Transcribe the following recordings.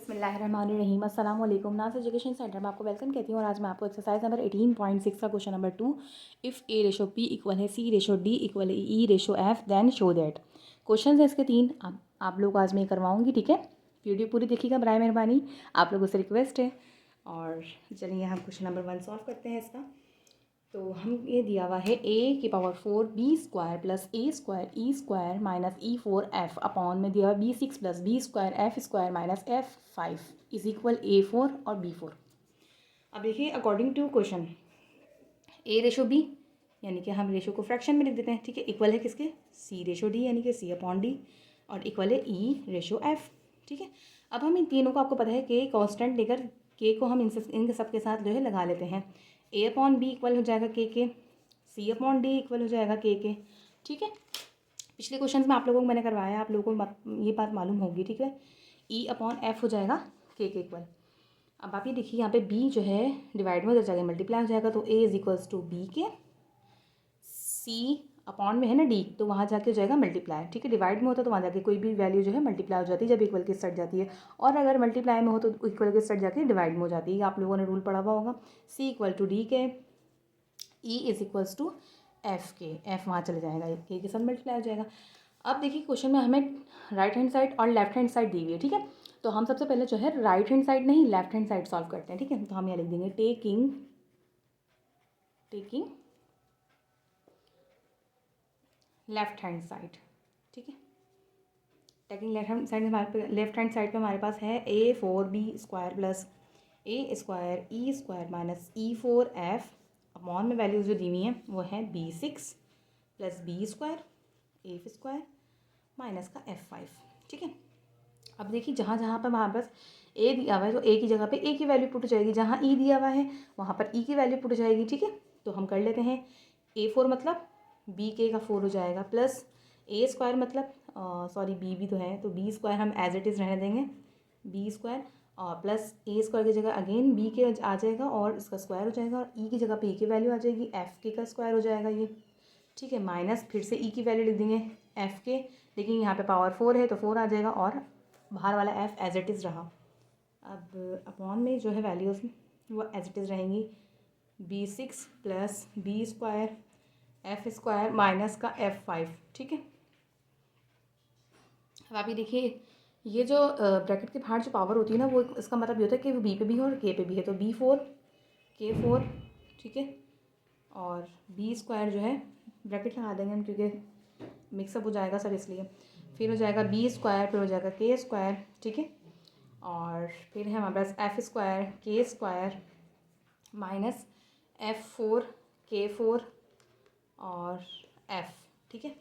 बिस्मिल्लाहिर्रहमानिर्रहीम अस्सलाम वालेकुम। नाज एजुकेशन सेंटर में आपको वेलकम कहती हूँ और आज मैं आपको एक्सरसाइज नंबर 18.6 का question number 2 if a ratio b equal है सी रेशो डी इक्वल है e ratio f then show that. Question है इसके 3। आप लोग आज मैं करवाऊँगी, ठीक है। वीडियो पूरी देखिएगा बराए मेहरबानी, आप लोगों से रिक्वेस्ट है। और चलिए हम क्वेश्चन नंबर 1 सॉल्व करते हैं इसका। तो हम ये दिया हुआ है a की power 4 B square plus A square E square minus E 4 F upon में दिया हुआ B 6 plus B square F square minus F 5 is equal A 4 और बी 4। अब देखिए according to question A ratio B यानी कि हम रेशो को फ्रैक्शन में लिख देते हैं, ठीक है। इक्वल है किसके, सी रेशो डी यानी कि सी अपॉन डी और इक्वल है ई रेशो एफ, ठीक है। अब हम इन तीनों को, आपको पता है कि कांस्टेंट लेकर के को हम इनके सब के साथ जो है लगा लेते हैं। ए अपॉन बी इक्वल हो जाएगा के, सी अपॉन डी इक्वल हो जाएगा के, ठीक है। पिछले क्वेश्चन में आप लोगों को मैंने करवाया, आप लोगों को ये बात मालूम होगी, ठीक है। ई अपॉन एफ हो जाएगा के इक्वल। अब आप ये देखिए यहाँ पे b जो है डिवाइड में हो जाएगा, मल्टीप्लाई हो जाएगा, तो a is equals to b के, c अपॉन में है ना d, तो वहाँ जाके हो जाएगा मल्टीप्लाई, ठीक है। डिवाइड में होता तो वहाँ जाके कोई भी वैल्यू जो है मल्टीप्लाई हो जाती है जब इक्वल के सट जाती है, और अगर मल्टीप्लाई में हो तो इक्वल के सट जाके डिवाइड में हो जाती है। आप लोगों ने रूल पढ़ा हुआ होगा, c इक्वल टू डी के, e is equals to f के, एफ वहाँ चले जाएगा, के साथ मल्टीप्लाई हो जाएगा। अब देखिए क्वेश्चन में हमें राइट हैंड साइड और लेफ्ट हैंड साइड दी हुई है, ठीक है। तो हम सबसे पहले जो है राइट हैंड साइड नहीं लेफ्ट हैंड साइड सॉल्व करते हैं, ठीक है। तो हम यहाँ लिख देंगे टेकिंग लेफ्ट हैंड साइड, ठीक है। टेकिंग लेफ्ट हैंड साइड पे हमारे पास है A 4 B square plus A square E square minus E 4 F upon में वैल्यूज जो दी हुई हैं वो है B 6 plus B square F square minus का एफ 5, ठीक है। अब देखिए जहाँ जहाँ पर हमारे पास ए दिया हुआ है तो ए की जगह पे ए की वैल्यू पुट हो जाएगी, जहाँ ई दिया हुआ है वहाँ पर ई की वैल्यू पुट हो जाएगी, ठीक है। तो हम कर लेते हैं ए 4 मतलब बी के का 4 हो जाएगा, प्लस ए स्क्वायर मतलब सॉरी बी भी तो है, तो बी स्क्वायर हम एज इट इज़ रहने देंगे, बी स्क्वायर और प्लस ए स्क्वायर की जगह अगेन बी के आ जाएगा और इसका स्क्वायर हो जाएगा, और ई की जगह पे ई की वैल्यू आ जाएगी, एफ के का स्क्वायर हो जाएगा ये, ठीक है। माइनस फिर से ई की वैल्यू लिख देंगे एफ के, लेकिन यहाँ पे पावर 4 है तो 4 आ जाएगा और बाहर वाला एफ एज इट इज़ रहा। अब अपॉन में जो है वैल्यूज़ वो एज इट इज़ रहेंगी, B 6 plus B square F square minus का एफ 5, ठीक है। अब आप ये देखिए ये जो ब्रैकेट के बाहर जो पावर होती है ना वो इसका मतलब ये होता है कि वो बी पे भी है और के पे भी है, तो बी 4 के 4, ठीक है। और बी स्क्वायर जो है ब्रैकेट लगा देंगे हम क्योंकि मिक्सअप हो जाएगा सर, इसलिए फिर हो जाएगा बी स्क्वायर, फिर हो जाएगा के स्क्वायर, ठीक है। और फिर है हमारे पास F square K square minus F 4 के 4 और एफ, ठीक है।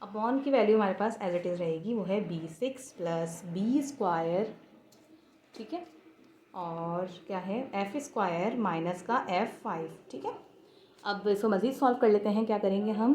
अपॉन की वैल्यू हमारे पास एज इट इज़ रहेगी, वो है बी 6 प्लस बी स्क्वायर, ठीक है। और क्या है एफ स्क्वायर माइनस का एफ 5, ठीक है। अब इसको मज़ीद सॉल्व कर लेते हैं। क्या करेंगे हम,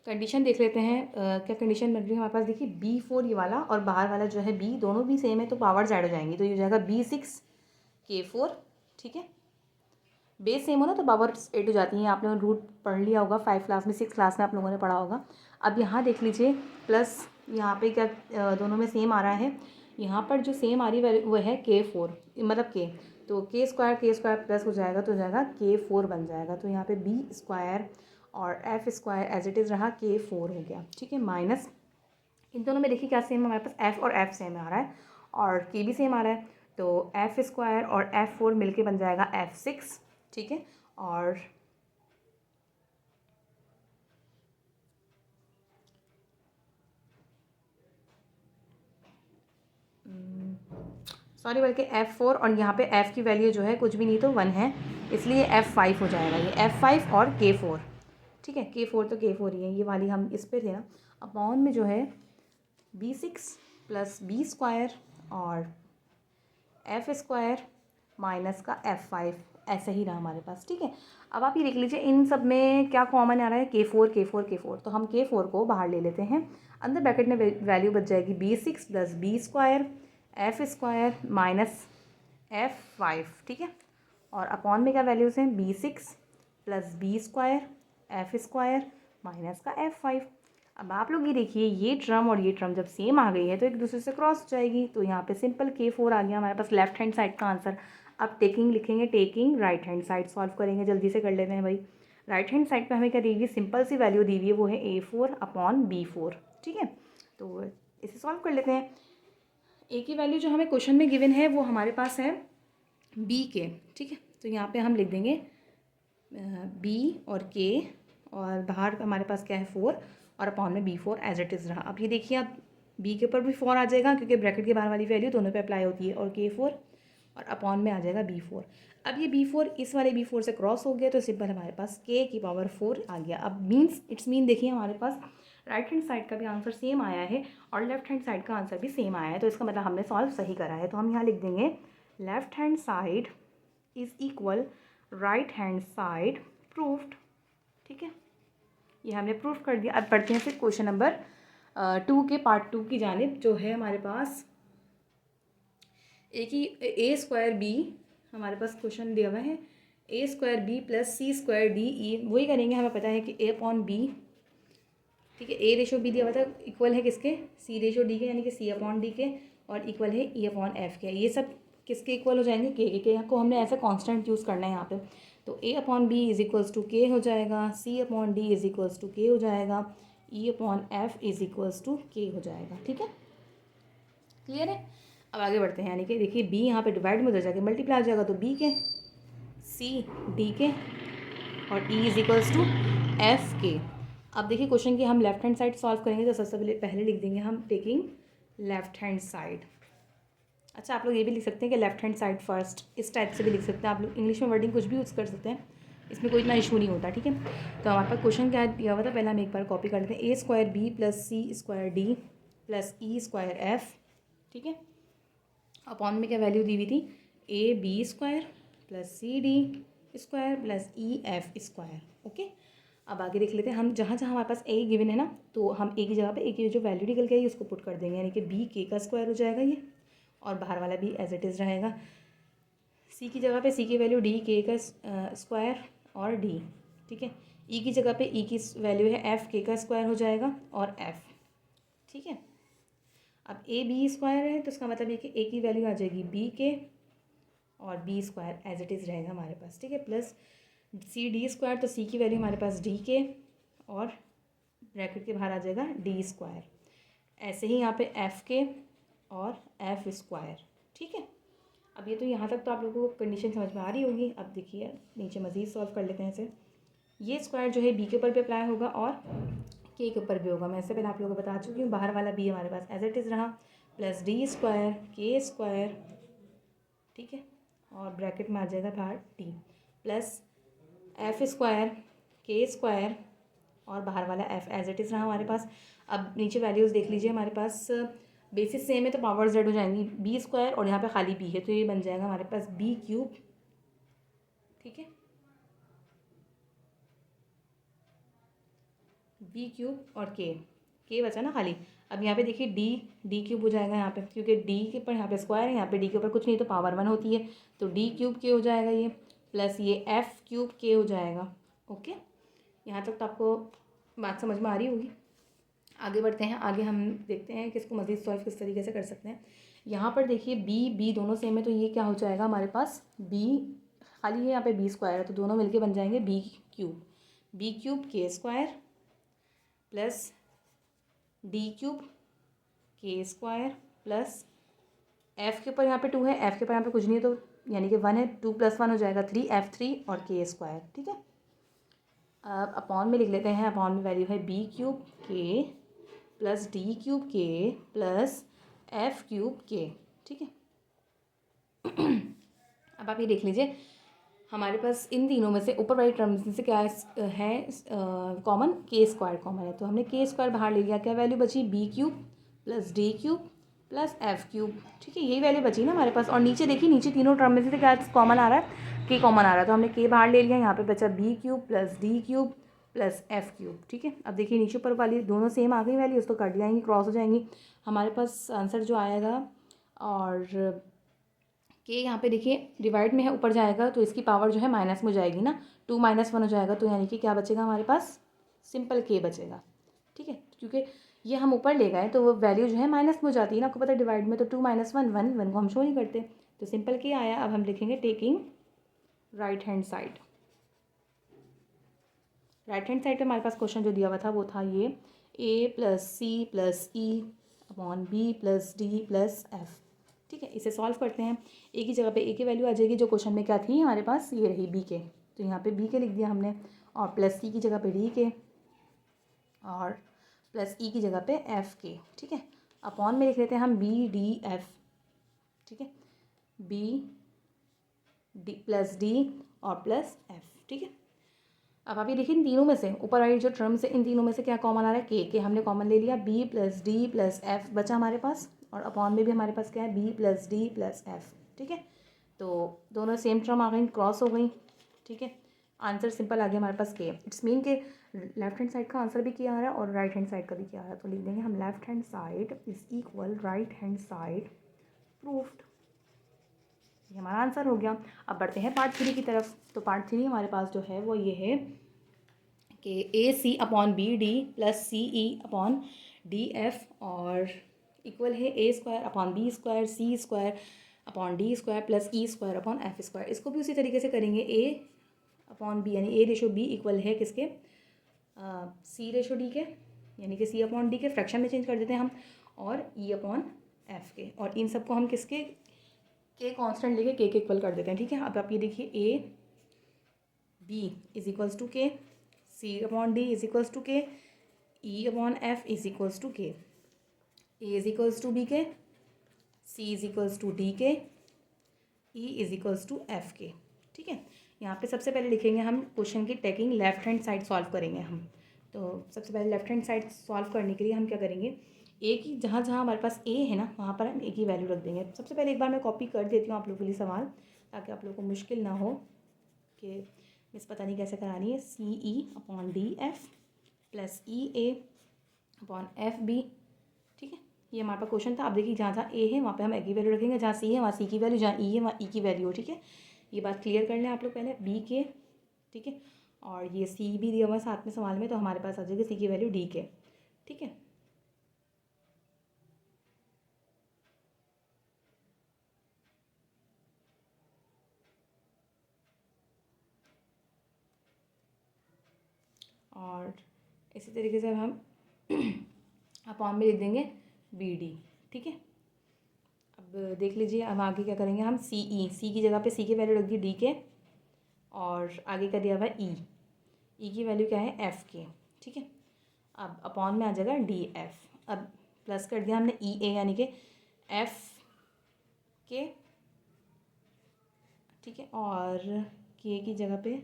कंडीशन देख लेते हैं क्या कंडीशन बन रही है हमारे पास। देखिए बी 4 ये वाला और बाहर वाला जो है बी, दोनों भी सेम है तो पावर्स ऐड हो जाएंगी, तो ये हो जाएगा बी 6 के 4, ठीक है। बेस सेम हो ना तो पावर्स 8 हो जाती हैं, आप लोगों ने रूट पढ़ लिया होगा 5 क्लास में, 6 क्लास में आप लोगों ने पढ़ा होगा। अब यहाँ देख लीजिए प्लस यहाँ पे क्या दोनों में सेम आ रहा है, यहाँ पर जो सेम आ रही है वो है के 4 मतलब के, तो के स्क्वायर प्लस हो जाएगा तो हो जाएगा के 4 बन जाएगा, तो यहाँ पे बी स्क्वायर और F square as it is रहा के 4 हो गया, ठीक है। माइनस इन दोनों में देखिए क्या सेम है हमारे पास, एफ़ और एफ़ सेम आ रहा है और के भी सेम आ रहा है, तो एफ़ स्क्वायर और एफ़ 4 मिलके बन जाएगा एफ़ 6, ठीक है। और सॉरी बल्कि एफ़ 4 और यहाँ पे एफ़ की वैल्यू जो है कुछ भी नहीं तो 1 है, इसलिए एफ़ 5 हो जाएगा, ये एफ़ 5 और के 4, ठीक है। के 4 तो के 4 ही है, ये वाली हम इस पे थे ना। अपॉन में जो है बी 6 प्लस बी स्क्वायर और एफ़ स्क्वायर माइनस का एफ़ 5 ऐसा ही रहा हमारे पास, ठीक है। अब आप ये देख लीजिए इन सब में क्या कॉमन आ रहा है, के 4 के 4 के 4, तो हम के 4 को बाहर ले लेते हैं, अंदर ब्रैकेट में वैल्यू बच जाएगी B 6 plus B square F square minus F 5, ठीक है। और अपॉन में क्या वैल्यूज़ हैं, B 6 plus B square F square minus का एफ़ 5। अब आप लोग ये देखिए, ये टर्म और ये टर्म जब सेम आ गई है तो एक दूसरे से क्रॉस हो जाएगी, तो यहाँ पे सिंपल K4 आ गया हमारे पास लेफ्ट हैंड साइड का आंसर। अब टेकिंग लिखेंगे, taking right hand side solve करेंगे, जल्दी से कर लेते हैं भाई। राइट हैंड साइड पे हमें क्या दी हुई है, सिंपल सी वैल्यू दी हुई है, वो है A4/B4, ठीक है। तो इसे सॉल्व कर लेते हैं। ए की वैल्यू जो हमें क्वेश्चन में गिवन है वो हमारे पास है बी के, ठीक है। तो यहाँ पे हम लिख देंगे बी और के, और बाहर हमारे पास क्या है 4, और अपॉन में B4 एज इट इज़ रहा। अब ये देखिए, आप बी के ऊपर भी 4 आ जाएगा क्योंकि ब्रैकेट के बाहर वाली वैल्यू दोनों पे अप्लाई होती है, और K4 और अपॉन में आ जाएगा B4। अब ये B4 इस वाले B4 से क्रॉस हो गया तो सिंपल हमारे पास K⁴ आ गया। अब मीन्स इट्स मीन देखिए, हमारे पास राइट हैंड साइड का भी आंसर सेम आया है और लेफ्ट हैंड साइड का आंसर भी सेम आया है, तो इसका मतलब हमने सॉल्व सही करा है। तो हम यहाँ लिख देंगे left hand side is equal right hand side proofed, ठीक है। ये हमने प्रूफ कर दिया। अब पढ़ते हैं फिर क्वेश्चन नंबर 2 के पार्ट 2 की जानिब, जो है हमारे पास A² B, हमारे पास क्वेश्चन दिया हुआ है A² B + C² D E, वही करेंगे। हमें पता है कि A/B, ठीक है, A/B दिया हुआ था, इक्वल है किसके, C/D के, यानी कि C/D के, और इक्वल है E/F के। ये सब किसके इक्वल हो जाएंगे, के को हमने ऐसा कांस्टेंट यूज़ करना है यहाँ पे। तो A/B = K हो जाएगा, C/D = K हो जाएगा, E/F = K हो जाएगा, ठीक है। क्लियर है। अब आगे बढ़ते हैं, यानी कि देखिए B यहाँ पे डिवाइड में हो जाएगा, मल्टीप्लाई हो जाएगा, तो B के, C D के, और E = F के। अब देखिए क्वेश्चन की हम लेफ्ट हैंड साइड सॉल्व करेंगे, तो सबसे पहले लिख देंगे हम टेकिंग लेफ्ट हैंड साइड। अच्छा, आप लोग ये भी लिख सकते हैं कि लेफ्ट हैंड साइड फर्स्ट, इस टाइप से भी लिख सकते हैं आप लोग। इंग्लिश में वर्डिंग कुछ भी यूज़ कर सकते हैं, इसमें कोई इतना इशू नहीं होता, ठीक है। तो हमारे पास क्वेश्चन क्या दिया हुआ था, पहले हम एक बार कॉपी कर लेते हैं। A² B + C² D + E² F, ठीक है। अपॉन में क्या वैल्यू दी हुई थी, AB² + CD² + EF², ओके। अब आगे देख लेते हैं हम, जहाँ जहाँ हमारे पास A गिवन है ना, तो हम A की जगह पे A की जो वैल्यू निकल के आई उसको पुट कर देंगे, यानी कि B K² हो जाएगा ये, और बाहर वाला भी एज इट इज़ रहेगा। C की जगह पे C की वैल्यू D K² और D, ठीक है। E की जगह पे E की वैल्यू है F K² हो जाएगा, और F, ठीक है। अब A B² है, तो इसका मतलब ये कि A की वैल्यू आ जाएगी B के, और B² एज इट इज़ रहेगा हमारे पास, ठीक है। प्लस CD², तो C की वैल्यू हमारे पास D के, और ब्रैकेट के बाहर आ जाएगा D²। ऐसे ही यहाँ पे F के और F², ठीक है। अब ये तो यहाँ तक तो आप लोगों को कंडीशन समझ में आ रही होगी। अब देखिए नीचे मज़ीद सॉल्व कर लेते हैं इसे। ये स्क्वायर जो है B के ऊपर भी अप्लाई होगा और K के ऊपर भी होगा। मैं इससे पहले आप लोगों को बता चुकी हूँ। बाहर वाला B हमारे पास एज इट इज़ रहा, प्लस D² K², ठीक है, और ब्रैकेट में आ जाएगा बाहर D, प्लस F² K² और बाहर वाला F एज इट इज़ रहा हमारे पास। अब नीचे वैल्यूज़ देख लीजिए, हमारे पास बेसिस सेम है तो पावर Z हो जाएंगी, B² और यहाँ पे खाली B है, तो ये बन जाएगा हमारे पास B³, ठीक है, B³ और K बचा ना खाली। अब यहाँ पे देखिए D³ हो जाएगा यहाँ पे, क्योंकि D के ऊपर यहाँ पे स्क्वायर है, यहाँ पे D के ऊपर कुछ नहीं तो पावर 1 होती है, तो D³ K हो जाएगा ये, प्लस ये F³ K हो जाएगा, ओके। यहाँ तक तो आपको बात समझ में आ रही होगी। आगे बढ़ते हैं, आगे हम देखते हैं कि इसको मज़ीद सॉल्व किस तरीके से कर सकते हैं। यहाँ पर देखिए B दोनों सेम है, तो ये क्या हो जाएगा हमारे पास, B खाली है, यहाँ पे B² है, तो दोनों मिलके बन जाएंगे B³ K² plus D³ K² plus F के ऊपर यहाँ पे 2 है, F के ऊपर यहाँ पे कुछ नहीं है, तो यानी कि 1 है, 2 + 1 हो जाएगा 3, F3 और K², ठीक है। अब अपॉन में लिख लेते हैं, अपॉन में वैल्यू है B³ K plus D³ K plus F³ K, ठीक है। अब आप ये देख लीजिए, हमारे पास इन तीनों में से ऊपर वाली टर्म्स में से क्या है कॉमन, K² कॉमन है, तो हमने K² बाहर ले लिया, क्या वैल्यू बची, B³ plus D³ plus F³, ठीक है, यही वैल्यू बची ना हमारे पास। और नीचे देखिए, नीचे तीनों टर्म में से क्या कॉमन आ रहा है, K कॉमन आ रहा है, तो हमने K बाहर ले लिया, यहाँ पे बचा B³ plus D³ plus F³, ठीक है। अब देखिए नीचे ऊपर वाली दोनों सेम आ गई वैल्यू, उसको कट जाएंगी, क्रॉस हो जाएंगी, हमारे पास आंसर जो आएगा। और K यहाँ पे देखिए डिवाइड में है, ऊपर जाएगा तो इसकी पावर जो है माइनस में हो जाएगी ना, 2 - 1 हो जाएगा, तो यानी कि क्या बचेगा हमारे पास, सिंपल K बचेगा, ठीक है। क्योंकि ये हम ऊपर ले गए तो वो वैल्यू जो है माइनस में हो जाती है ना, आपको पता है डिवाइड में तो 2 - 1 1 1 को हम शो नहीं करते, तो सिंपल क्या आया। अब हम लिखेंगे taking right hand side. Right hand side पे हमारे पास क्वेश्चन जो दिया हुआ था वो था ये a + c + e upon b + d + f। ठीक है, इसे सॉल्व करते हैं। a की जगह पे a की वैल्यू आ जाएगी, जो क्वेश्चन में क्या थी हमारे पास, ये रही b के, तो यहाँ पे b के लिख दिया हमने, और प्लस c की जगह पे d के, और प्लस e की जगह पे f के। ठीक है, अपॉन में लिख लेते हैं हम b d f। ठीक है, b d + d और प्लस f। ठीक है, अब आप ये देखिए इन तीनों में से ऊपर वाली जो टर्म्स है इन तीनों में से क्या कॉमन आ रहा है, के हमने कॉमन ले लिया, b + d + f बचा हमारे पास, और अपॉन में भी हमारे पास क्या है b + d + f। ठीक है, तो दोनों सेम टर्म आ गई, क्रॉस हो गई। ठीक है, आंसर सिंपल आ गया हमारे पास के। इट्स मीन के लेफ्ट हैंड साइड का आंसर भी क्या आ रहा है और राइट हैंड साइड का भी क्या आ रहा है, तो लिख देंगे हम left hand side is equal right hand side proofed. ये हमारा आंसर हो गया। अब बढ़ते हैं पार्ट 3 की तरफ। तो पार्ट 3 हमारे पास जो है वो ये है कि AC upon BD + CE upon DF और इक्वल है A² upon B² C² upon D² + E² upon F²। इसको भी उसी तरीके से करेंगे, A अपॉन B यानी A/B इक्वल है किसके, C/D के, यानी कि C अपॉन D के फ्रैक्शन में चेंज कर देते हैं हम, और E अपॉन F के, और इन सबको हम किसके के कांस्टेंट लेके के इक्वल कर देते हैं। ठीक है, अब आप ये देखिए AB is equals to K, C upon D is equals to K, E upon F is equals to K, A is equals to B K, C is equals to D K, E is equals to F K. ठीक है, यहाँ पे सबसे पहले लिखेंगे हम question की taking left hand side solve करेंगे हम। तो सबसे पहले लेफ्ट हैंड साइड सॉल्व करने के लिए हम क्या करेंगे, ए की जहाँ जहाँ हमारे पास ए है ना वहाँ पर हम ए की वैल्यू रख देंगे। सबसे पहले एक बार मैं कॉपी कर देती हूँ आप लोगों के लिए सवाल, ताकि आप लोगों को मुश्किल ना हो कि मिस पता नहीं कैसे करानी है। CE upon DF + EA upon FB। ठीक है, ये हमारे पास क्वेश्चन था। अब देखिए जहाँ जहाँ ए है वहाँ पे हम ए की वैल्यू रखेंगे, जहाँ सी है वहाँ सी की वैल्यू, जहाँ ई है वहाँ ई की वैल्यू। ठीक है, ये बात क्लियर कर लें आप लोग पहले बी के। ठीक है, और ये सी भी दिया हुआ है साथ में सवाल में, तो हमारे पास आ जाएगी सी की वैल्यू डी के। ठीक है, और इसी तरीके से हम अपॉन में लिख देंगे बी डी। ठीक है, अब देख लीजिए अब आगे क्या करेंगे हम, सी की जगह पे सी की वैल्यू रख दी डी के, और आगे का दिया हुआ है ई की वैल्यू क्या है एफ़ के। ठीक है, अब अपॉन में आ जाएगा डी एफ। अब प्लस कर दिया हमने ई ए यानी कि एफ के। ठीक है, और के की जगह पे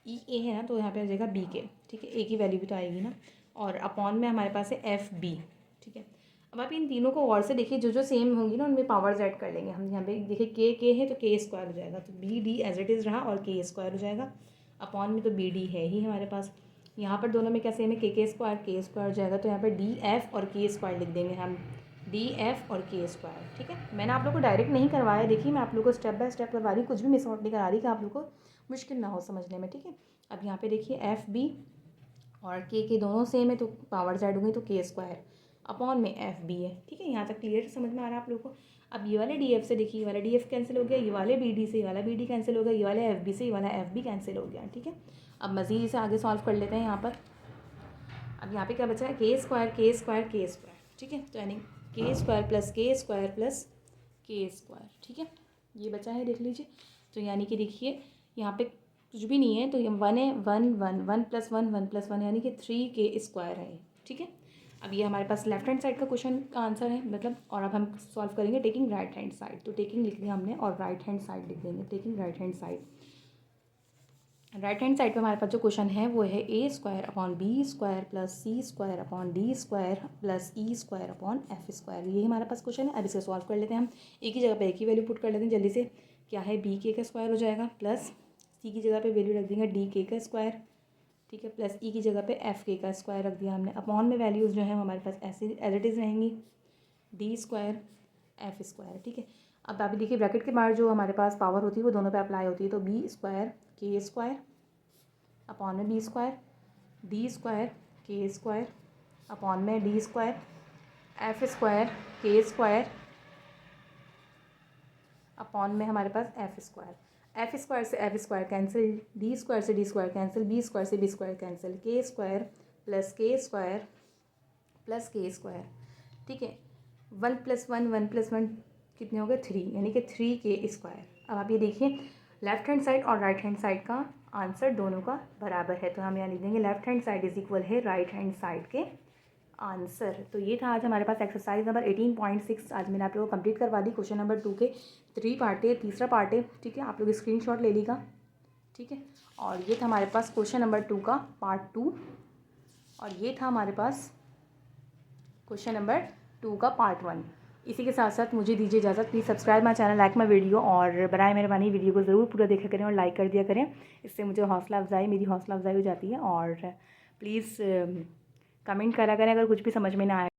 ई ए है ना, तो यहाँ पे आ जाएगा बी के। ठीक है, ए की वैल्यू भी तो आएगी ना, और अपॉन में हमारे पास है एफ बी। ठीक है, अब आप इन तीनों को और से देखिए, जो जो सेम होंगी ना उनमें पावर्स ऐड कर लेंगे हम। यहाँ पे देखिए के है तो के² हो जाएगा, तो B D as it is रहा और के² हो जाएगा। अपॉन में तो बी डी है ही हमारे पास, यहाँ पर दोनों में क्या सेम है, के² हो जाएगा, तो यहाँ पर डी एफ और के² लिख देंगे हम, डी एफ और के²। ठीक है, मैंने आप लोग को डायरेक्ट नहीं करवाया, देखिए मैं आप लोग को स्टेप बाय स्टेप करवा रही हूँ, कुछ भी मिस आउट नहीं करा रही कि आप लोग को मुश्किल ना हो समझने में। ठीक है, अब यहाँ पे देखिए एफ बी और के दोनों सेम है, तो पावर्स ऐड हो गई, तो के² अपॉन में एफ बी है। ठीक है, यहाँ तक क्लियर समझ में आ रहा है आप लोग को। अब ये वाले डी एफ से देखिए, ये वाला डी एफ कैंसिल हो गया, ये वाले बी डी से ये वाला बी डी कैंसिल हो गया, ये वाले एफ बी से ये वाला एफ बी कैंसिल हो गया। ठीक है, अब मज़ीद इसे आगे सॉल्व कर लेते हैं यहाँ पर। अब यहाँ पे क्या बचा है, के²। ठीक है, तो यानी के² + के² + के²। ठीक है, ये बचा है देख लीजिए। तो यानी कि देखिए यहाँ पे कुछ भी नहीं है, तो ये 1 है, 1 1 1 + 1 1 + 1 यानी कि 3k² है। ठीक है, अब ये हमारे पास लेफ्ट हैंड साइड का क्वेश्चन का आंसर है मतलब, और अब हम सॉल्व करेंगे टेकिंग राइट हैंड साइड। तो टेकिंग लिख दिया हमने और राइट हैंड साइड लिख देंगे, taking right hand side. Right hand side पे हमारे पास जो क्वेश्चन है वो है a² upon b² + c² upon d² + e² upon f²। ये हमारे पास क्वेश्चन है। अब इसे सॉल्व कर लेते हैं हम। ए की जगह पे ए की वैल्यू पुट कर लेते हैं जल्दी से, क्या है b के का स्क्वायर हो जाएगा, प्लस c की जगह पे वैल्यू रख देंगे d के का स्क्वायर। ठीक है, प्लस e की जगह पे f के का स्क्वायर रख दिया हमने। अपॉन में वैल्यूज़ जो है हमारे पास ऐसे एज इट इज़ रहेंगी, d² f²। ठीक है, अब अभी देखिए ब्रैकेट के बाहर जो हमारे पास पावर होती है वो दोनों पे अप्लाई होती है, तो b² के² अपॉन में b² d² K square upon में D square F square K square upon में हमारे पास एफ स्क्वायर से F square cancel, D square से D square cancel, B square से B square cancel, K square plus K square plus K square. ठीक है, 1 + 1 कितने हो गए 3, यानी कि 3 के स्क्वायर। अब आप ये देखिए लेफ्ट हैंड साइड और राइट हैंड साइड का आंसर दोनों का बराबर है, तो हम यहाँ लिख देंगे left hand side is equal है राइट हैंड साइड के आंसर। तो ये था आज हमारे पास एक्सरसाइज नंबर 18.6। आज मैंने आप लोगों को कंप्लीट करवा दी। क्वेश्चन नंबर 2 के 3 पार्ट है, तीसरा पार्ट है। ठीक है, आप लोग स्क्रीनशॉट ले लीजिएगा। ठीक है, और ये था हमारे पास क्वेश्चन नंबर 2 का पार्ट 2, और ये था हमारे पास क्वेश्चन नंबर 2 का पार्ट 1। इसी के साथ साथ मुझे दीजिए इजाज़त। Please subscribe my channel, like my video, और बराए मेहरबानी वीडियो को ज़रूर पूरा देखा करें और लाइक कर दिया करें। इससे मुझे मेरी हौसला अफजाई हो जाती है। और प्लीज़ कमेंट करा करें अगर कुछ भी समझ में ना आए।